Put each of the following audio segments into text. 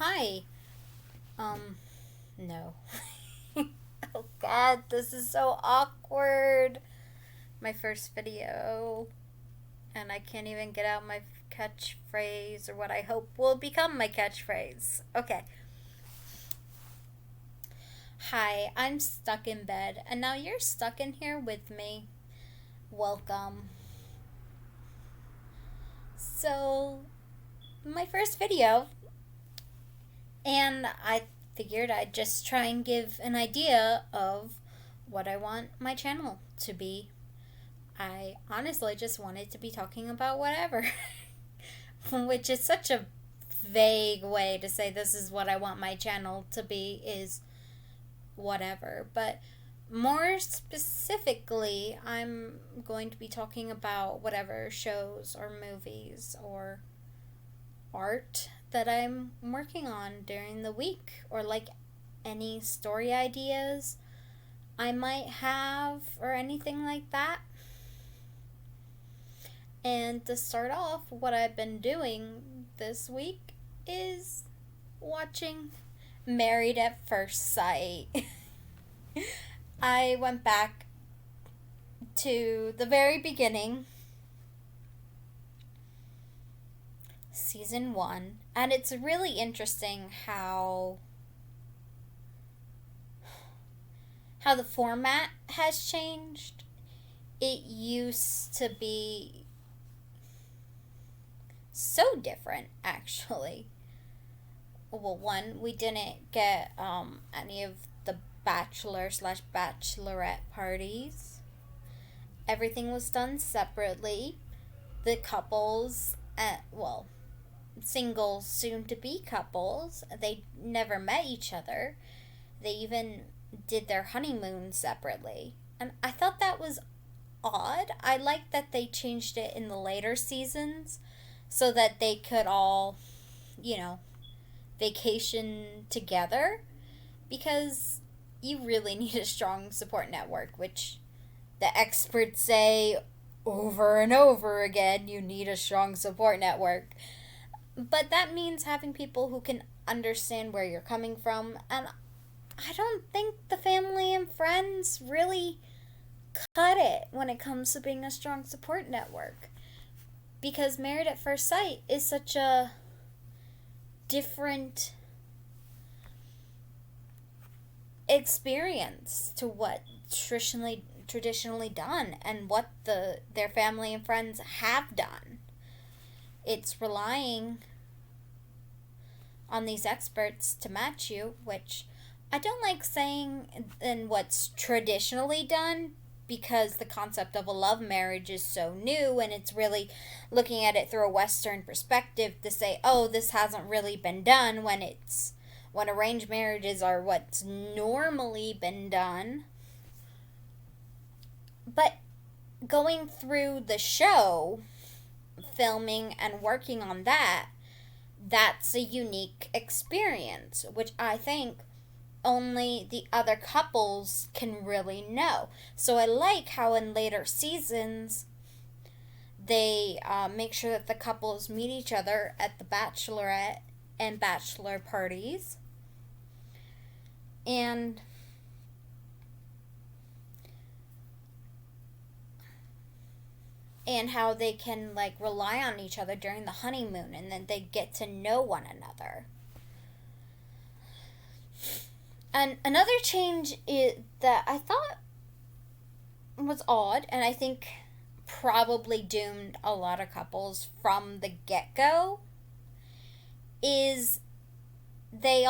Hi. No. Oh god, this is so awkward. My first video, and I can't even get out my catchphrase or what I hope will become my catchphrase. Okay. Hi, I'm stuck in bed, and now you're stuck in here with me. Welcome. So, my first video, and I figured I'd just try and give an idea of what I want my channel to be. I honestly just wanted to be talking about whatever, which is such a vague way to say this is what I want my channel to be, is whatever. But more specifically, I'm going to be talking about whatever shows or movies or art that I'm working on during the week, or like any story ideas I might have or anything like that. And to start off, what I've been doing this week is watching Married at First Sight. I went back to the very beginning, season 1, and it's really interesting how the format has changed. It used to be so different, actually. Well, one, we didn't get any of the bachelor/bachelorette parties. Everything was done separately. The couples, well, singles, soon to be couples, they never met each other. They even did their honeymoon separately. And I thought that was odd. I like that they changed it in the later seasons so that they could all, you know, vacation together, because you really need a strong support network, which the experts say over and over again, you need a strong support network. But that means having people who can understand where you're coming from, and I don't think the family and friends really cut it when it comes to being a strong support network. Because Married at First Sight is such a different experience to what traditionally done and what their family and friends have done. It's relying on these experts to match you, which I don't like saying in what's traditionally done, because the concept of a love marriage is so new, and it's really looking at it through a Western perspective to say, oh, this hasn't really been done, when arranged marriages are what's normally been done. But going through the show, filming and working on that's a unique experience, which I think only the other couples can really know. So I like how in later seasons they make sure that the couples meet each other at the bachelorette and bachelor parties, and how they can like rely on each other during the honeymoon, and then they get to know one another. And another change that I thought was odd, and I think probably doomed a lot of couples from the get-go, is they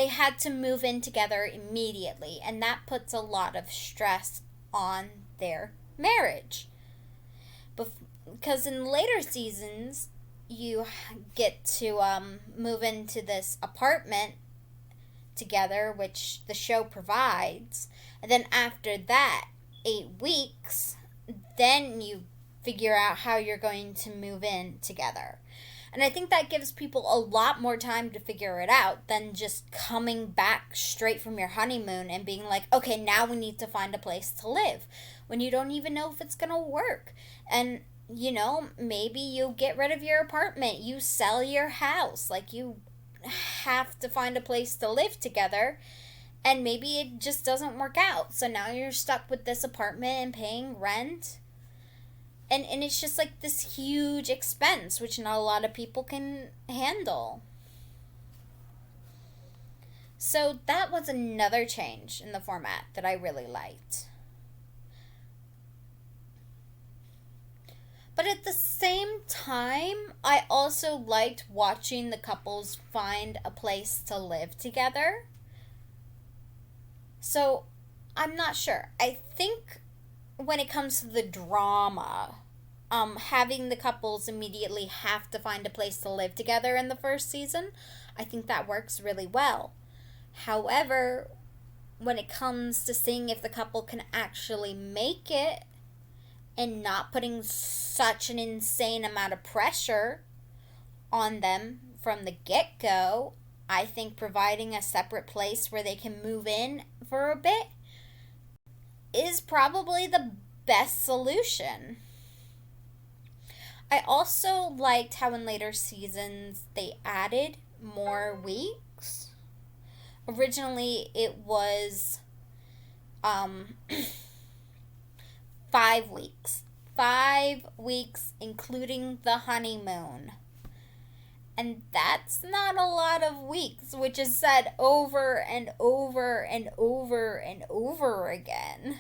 had to move in together immediately, and that puts a lot of stress on their marriage. Because in later seasons, you get to move into this apartment together, which the show provides, and then after that 8 weeks, then you figure out how you're going to move in together. And I think that gives people a lot more time to figure it out than just coming back straight from your honeymoon and being like, okay, now we need to find a place to live, when you don't even know if it's gonna work. And maybe you get rid of your apartment, you sell your house, like you have to find a place to live together, and maybe it just doesn't work out. So now you're stuck with this apartment and paying rent. And it's just like this huge expense, which not a lot of people can handle. So that was another change in the format that I really liked. But at the same time, I also liked watching the couples find a place to live together. So I'm not sure. I think when it comes to the drama, having the couples immediately have to find a place to live together in the first season, I think that works really well. However, when it comes to seeing if the couple can actually make it and not putting such an insane amount of pressure on them from the get-go, I think providing a separate place where they can move in for a bit is probably the best solution. I also liked how in later seasons they added more weeks. Originally it was 5 weeks. 5 weeks including the honeymoon. And that's not a lot of weeks, which is said over and over and over and over again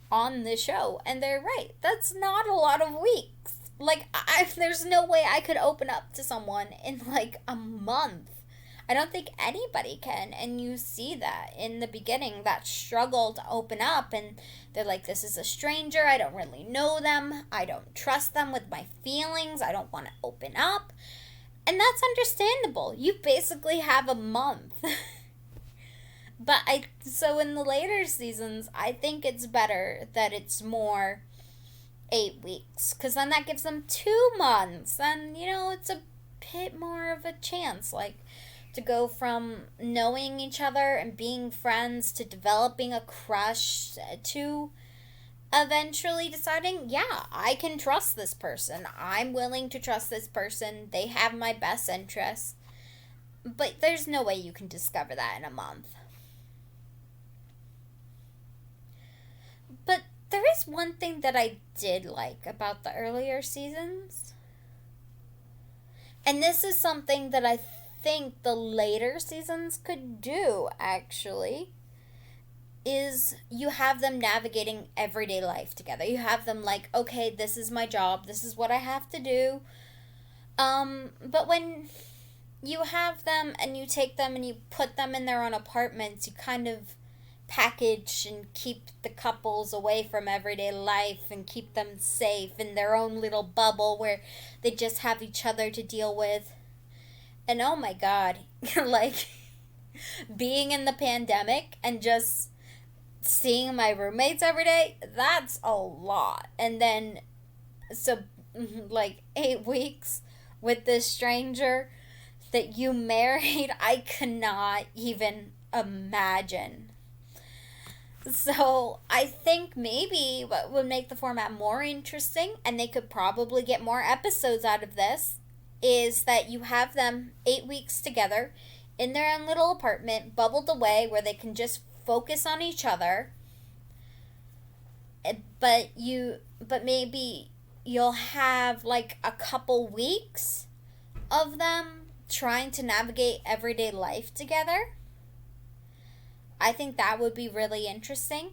on the show. And they're right. That's not a lot of weeks. Like, there's no way I could open up to someone in like a month. I don't think anybody can. And you see that in the beginning, that struggle to open up. And they're like, this is a stranger. I don't really know them. I don't trust them with my feelings. I don't want to open up. And that's understandable. You basically have a month. So in the later seasons, I think it's better that it's more 8 weeks. Because then that gives them 2 months. And, it's a bit more of a chance. Like, to go from knowing each other and being friends to developing a crush to eventually deciding, yeah, I can trust this person. I'm willing to trust this person. They have my best interests. But there's no way you can discover that in a month. But there is one thing that I did like about the earlier seasons. And this is something that I think the later seasons could do, actually, is you have them navigating everyday life together. You have them like, okay, this is my job, this is what I have to do. But when you have them and you take them and you put them in their own apartments, you kind of package and keep the couples away from everyday life and keep them safe in their own little bubble where they just have each other to deal with. And oh my God, like being in the pandemic and just seeing my roommates every day, that's a lot. And then, so like 8 weeks with this stranger that you married, I cannot even imagine. So I think maybe what would make the format more interesting, and they could probably get more episodes out of this, is that you have them 8 weeks together in their own little apartment, bubbled away, where they can just focus on each other. But maybe you'll have like a couple weeks of them trying to navigate everyday life together. I think that would be really interesting.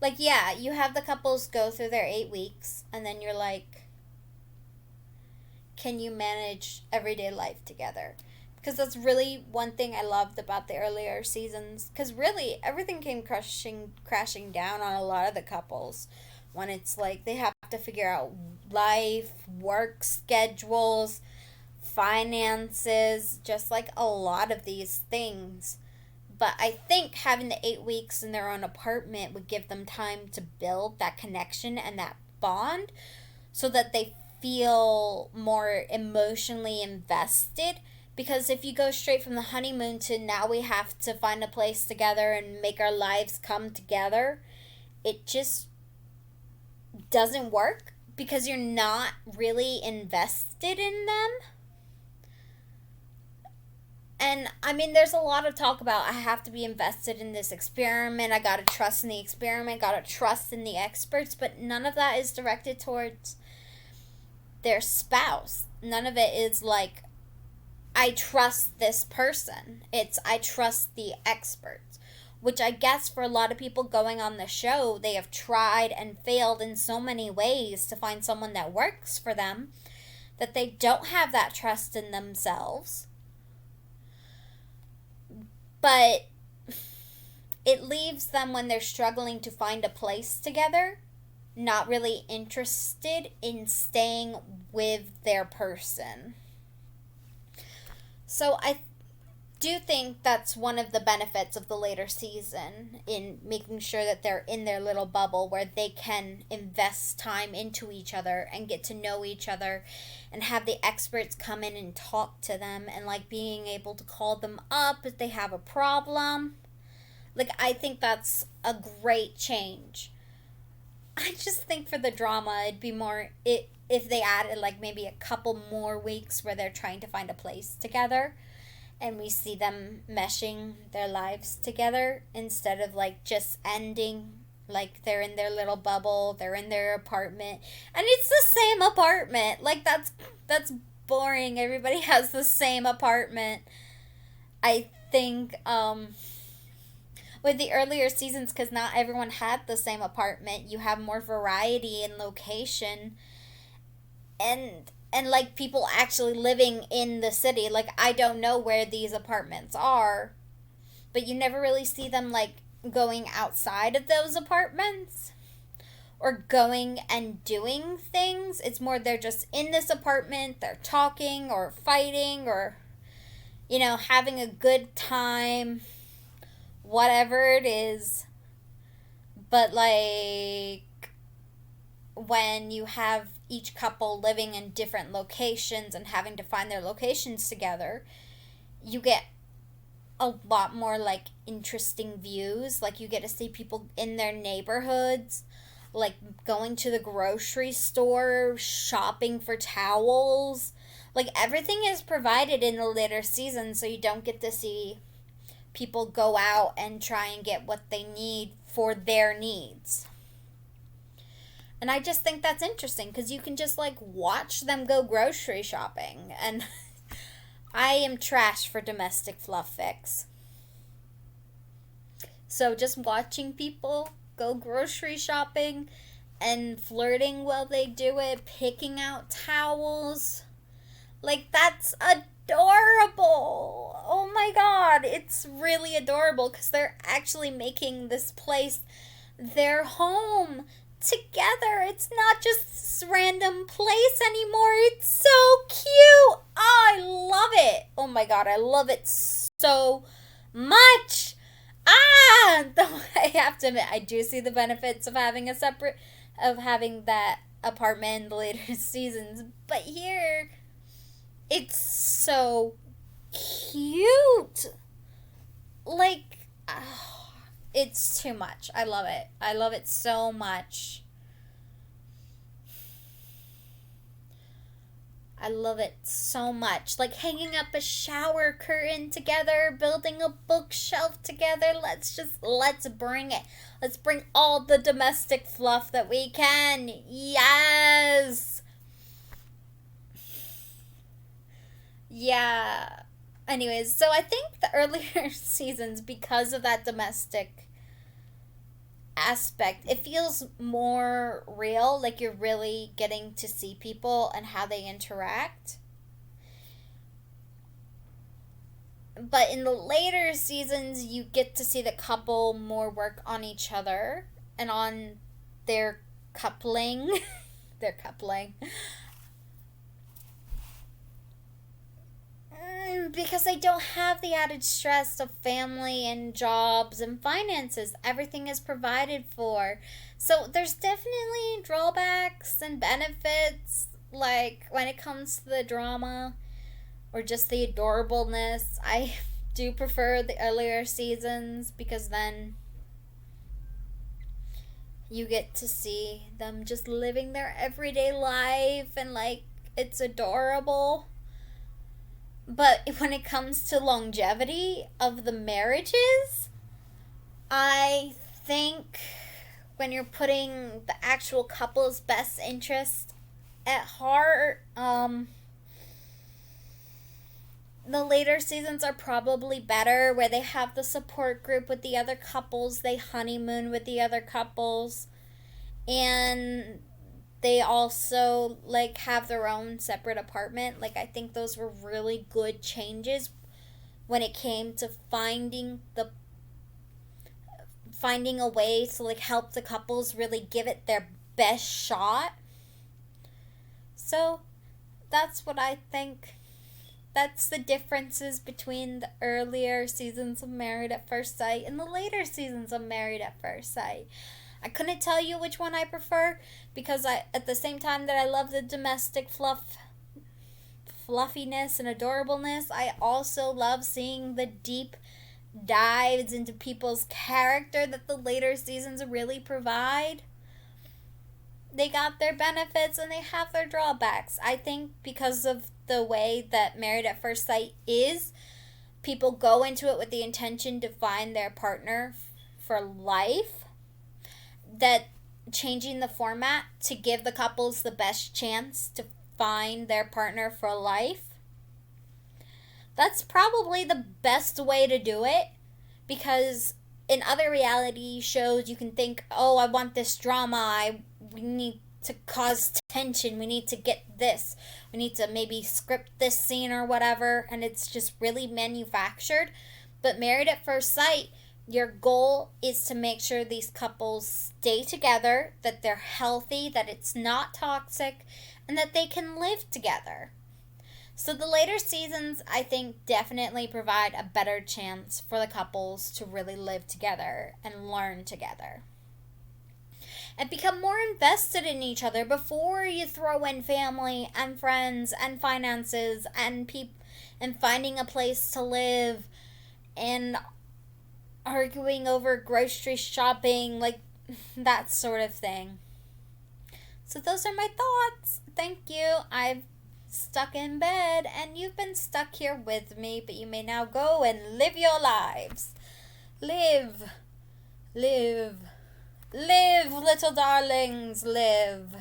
Like, yeah, you have the couples go through their 8 weeks, and then you're like, can you manage everyday life together? Because that's really one thing I loved about the earlier seasons. Because really, everything came crashing down on a lot of the couples. When it's like they have to figure out life, work schedules, finances, just like a lot of these things. But I think having the 8 weeks in their own apartment would give them time to build that connection and that bond so that they feel more emotionally invested. Because if you go straight from the honeymoon to now we have to find a place together and make our lives come together, it just doesn't work because you're not really invested in them. And I mean, there's a lot of talk about I have to be invested in this experiment. I gotta trust in the experiment, gotta trust in the experts, but none of that is directed towards their spouse. None of it is like, I trust this person. It's, I trust the experts. Which I guess for a lot of people going on the show, they have tried and failed in so many ways to find someone that works for them that they don't have that trust in themselves. But it leaves them when they're struggling to find a place together, not really interested in staying with their person. So I do think that's one of the benefits of the later season, in making sure that they're in their little bubble where they can invest time into each other and get to know each other and have the experts come in and talk to them, and like being able to call them up if they have a problem. Like, I think that's a great change. I just think for the drama it'd be more if they added like maybe a couple more weeks where they're trying to find a place together and we see them meshing their lives together instead of like just ending like they're in their little bubble, they're in their apartment, and it's the same apartment. Like, that's boring. Everybody has the same apartment. I think with the earlier seasons, because not everyone had the same apartment, you have more variety in location and like people actually living in the city. Like, I don't know where these apartments are, but you never really see them like going outside of those apartments or going and doing things. It's more they're just in this apartment, they're talking or fighting or, you know, having a good time, whatever it is. But like, when you have each couple living in different locations and having to find their locations together, you get a lot more like interesting views. Like, you get to see people in their neighborhoods, like going to the grocery store, shopping for towels. Like, everything is provided in the later season, so you don't get to see people go out and try and get what they need for their needs. And I just think that's interesting because you can just like watch them go grocery shopping. And I am trash for domestic fluff fics. So just watching people go grocery shopping and flirting while they do it, picking out towels, like, that's adorable. Oh my god, it's really adorable because they're actually making this place their home together. It's not just this random place anymore. It's so cute. I love it. Oh my god, I love it so much. I have to admit, I do see the benefits of having that apartment in the later seasons, but here it's so cute. Like, it's too much. I love it. I love it so much. I love it so much. Like, hanging up a shower curtain together, building a bookshelf together. Let's bring it. Let's bring all the domestic fluff that we can. Yes. Yeah. Anyways, so I think the earlier seasons, because of that domestic aspect, it feels more real. Like, you're really getting to see people and how they interact. But in the later seasons, you get to see the couple more work on each other and on their coupling. Their coupling. Because they don't have the added stress of family and jobs and finances. Everything is provided for. So there's definitely drawbacks and benefits, like when it comes to the drama or just the adorableness. I do prefer the earlier seasons because then you get to see them just living their everyday life and like it's adorable. But when it comes to longevity of the marriages, I think when you're putting the actual couple's best interest at heart, the later seasons are probably better where they have the support group with the other couples, they honeymoon with the other couples, and they also like have their own separate apartment. Like I think those were really good changes when it came to finding a way to like help the couples really give it their best shot. So that's what I think. That's the differences between the earlier seasons of Married at First Sight and the later seasons of Married at First Sight. I couldn't tell you which one I prefer because at the same time that I love the domestic fluffiness and adorableness, I also love seeing the deep dives into people's character that the later seasons really provide. They got their benefits and they have their drawbacks. I think because of the way that Married at First Sight is, people go into it with the intention to find their partner for life. That changing the format to give the couples the best chance to find their partner for life, that's probably the best way to do it, because in other reality shows you can think, oh, I want this drama, we need to cause tension, we need to get this, we need to maybe script this scene or whatever, and it's just really manufactured. But Married at First Sight, your goal is to make sure these couples stay together, that they're healthy, that it's not toxic, and that they can live together. So the later seasons, I think, definitely provide a better chance for the couples to really live together and learn together. And become more invested in each other before you throw in family and friends and finances and and finding a place to live and arguing over grocery shopping, like that sort of thing. So those are my thoughts. Thank you. I've stuck in bed and you've been stuck here with me, but you may now go and live your lives. Live, live, live, little darlings, live.